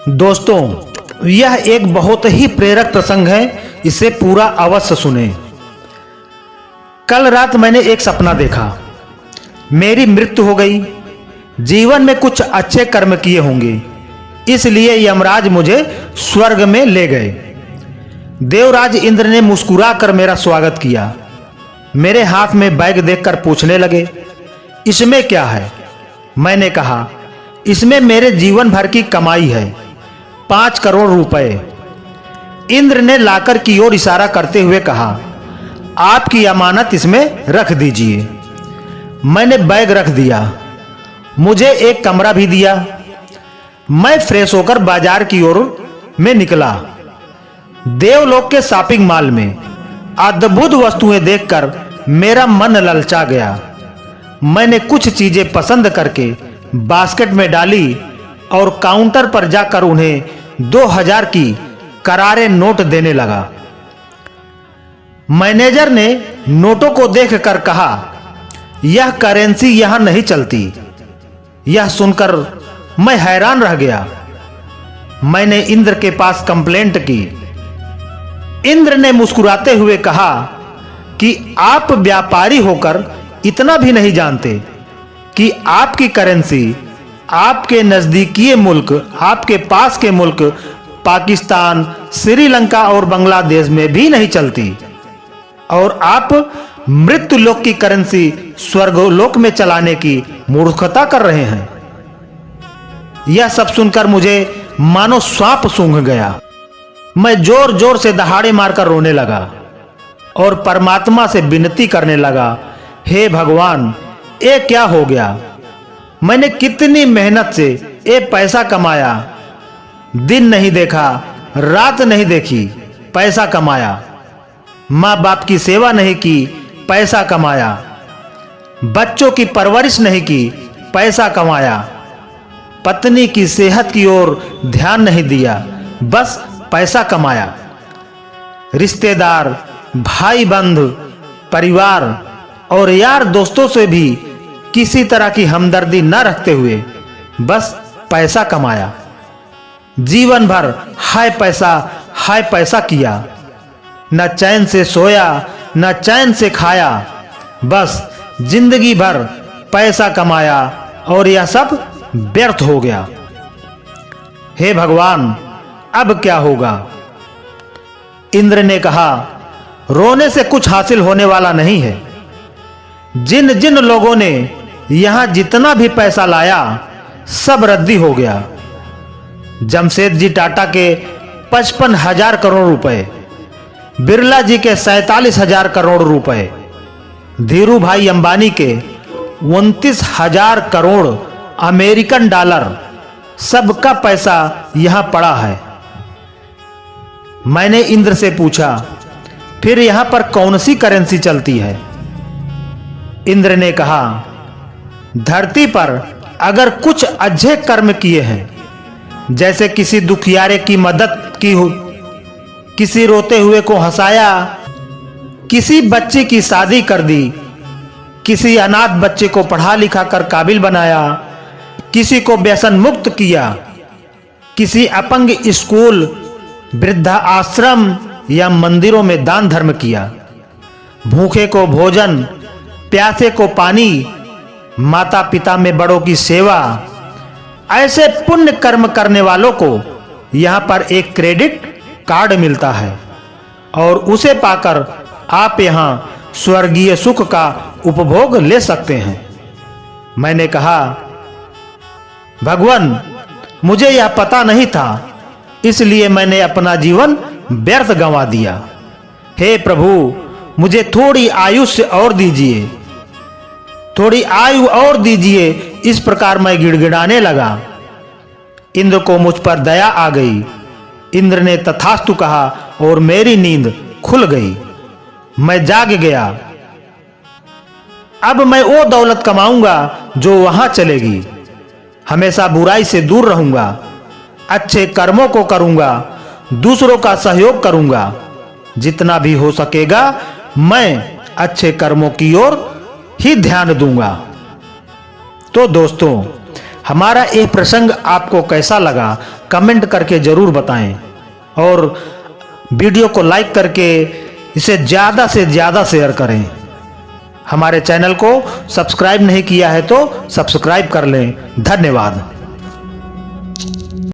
दोस्तों, यह एक बहुत ही प्रेरक प्रसंग है, इसे पूरा अवश्य सुने। कल रात मैंने एक सपना देखा। मेरी मृत्यु हो गई। जीवन में कुछ अच्छे कर्म किए होंगे, इसलिए यमराज मुझे स्वर्ग में ले गए। देवराज इंद्र ने मुस्कुराकर मेरा स्वागत किया। मेरे हाथ में बैग देखकर पूछने लगे, इसमें क्या है? मैंने कहा, इसमें मेरे जीवन भर की कमाई है, 5 करोड़ रुपए। इंद्र ने लाकर की ओर इशारा करते हुए कहा, आपकी अमानत इसमें रख दीजिए। मैंने बैग रख दिया। मुझे एक कमरा भी दिया। मैं फ्रेश होकर बाजार की ओर में निकला। देवलोक के शॉपिंग मॉल में अद्भुत वस्तुएं देखकर मेरा मन ललचा गया। मैंने कुछ चीजें पसंद करके बास्केट में डाली और काउंटर पर जाकर उन्हें 2000 की करारे नोट देने लगा। मैनेजर ने नोटों को देखकर कहा, यह करेंसी यहां नहीं चलती। यह सुनकर मैं हैरान रह गया। मैंने इंद्र के पास कंप्लेंट की। इंद्र ने मुस्कुराते हुए कहा कि आप व्यापारी होकर इतना भी नहीं जानते कि आपकी करेंसी आपके नजदीकी मुल्क, आपके पास के मुल्क पाकिस्तान, श्रीलंका और बांग्लादेश में भी नहीं चलती, और आप मृत्यु लोक की करेंसी स्वर्गलोक में चलाने की मूर्खता कर रहे हैं। यह सब सुनकर मुझे मानो सांप सूंघ गया। मैं जोर जोर से दहाड़े मारकर रोने लगा और परमात्मा से विनती करने लगा, हे भगवान, ये क्या हो गया? मैंने कितनी मेहनत से ये पैसा कमाया। दिन नहीं देखा, रात नहीं देखी, पैसा कमाया। माँ बाप की सेवा नहीं की, पैसा कमाया। बच्चों की परवरिश नहीं की, पैसा कमाया। पत्नी की सेहत की ओर ध्यान नहीं दिया, बस पैसा कमाया। रिश्तेदार, भाई बंधु, परिवार और यार दोस्तों से भी किसी तरह की हमदर्दी न रखते हुए बस पैसा कमाया। जीवन भर हाय पैसा किया। न चैन से सोया, न चैन से खाया, बस जिंदगी भर पैसा कमाया और यह सब व्यर्थ हो गया। हे भगवान, अब क्या होगा? इंद्र ने कहा, रोने से कुछ हासिल होने वाला नहीं है। जिन जिन लोगों ने यहां जितना भी पैसा लाया, सब रद्दी हो गया। जमशेद टाटा के 55,000 करोड़ रुपए, बिरला जी के 47,000 करोड़ रुपए, धीरू भाई अंबानी के 29,000 करोड़ अमेरिकन डॉलर, सबका पैसा यहां पड़ा है। मैंने इंद्र से पूछा, फिर यहां पर कौन सी करेंसी चलती है? इंद्र ने कहा, धरती पर अगर कुछ अच्छे कर्म किए हैं, जैसे किसी दुखियारे की मदद की हो, किसी रोते हुए को हंसाया, किसी बच्चे की शादी कर दी, किसी अनाथ बच्चे को पढ़ा लिखा कर काबिल बनाया, किसी को व्यसन मुक्त किया, किसी अपंग स्कूल, वृद्धा आश्रम या मंदिरों में दान धर्म किया, भूखे को भोजन, प्यासे को पानी, माता पिता में बड़ों की सेवा, ऐसे पुण्य कर्म करने वालों को यहां पर एक क्रेडिट कार्ड मिलता है और उसे पाकर आप यहां स्वर्गीय सुख का उपभोग ले सकते हैं। मैंने कहा, भगवान, मुझे यह पता नहीं था, इसलिए मैंने अपना जीवन व्यर्थ गंवा दिया। हे प्रभु, मुझे थोड़ी आयुष्य और दीजिए, थोड़ी आयु और दीजिए। इस प्रकार मैं गिड़गिड़ाने लगा। इंद्र को मुझ पर दया आ गई। इंद्र ने तथास्तु कहा और मेरी नींद खुल गई। मैं जाग गया। अब मैं वो दौलत कमाऊंगा जो वहां चलेगी। हमेशा बुराई से दूर रहूंगा, अच्छे कर्मों को करूंगा, दूसरों का सहयोग करूंगा। जितना भी हो सकेगा मैं अच्छे कर्मों की ओर ही ध्यान दूंगा। तो दोस्तों, हमारा यह प्रसंग आपको कैसा लगा कमेंट करके जरूर बताएं और वीडियो को लाइक करके इसे ज़्यादा से ज़्यादा शेयर करें। हमारे चैनल को सब्सक्राइब नहीं किया है तो सब्सक्राइब कर लें। धन्यवाद।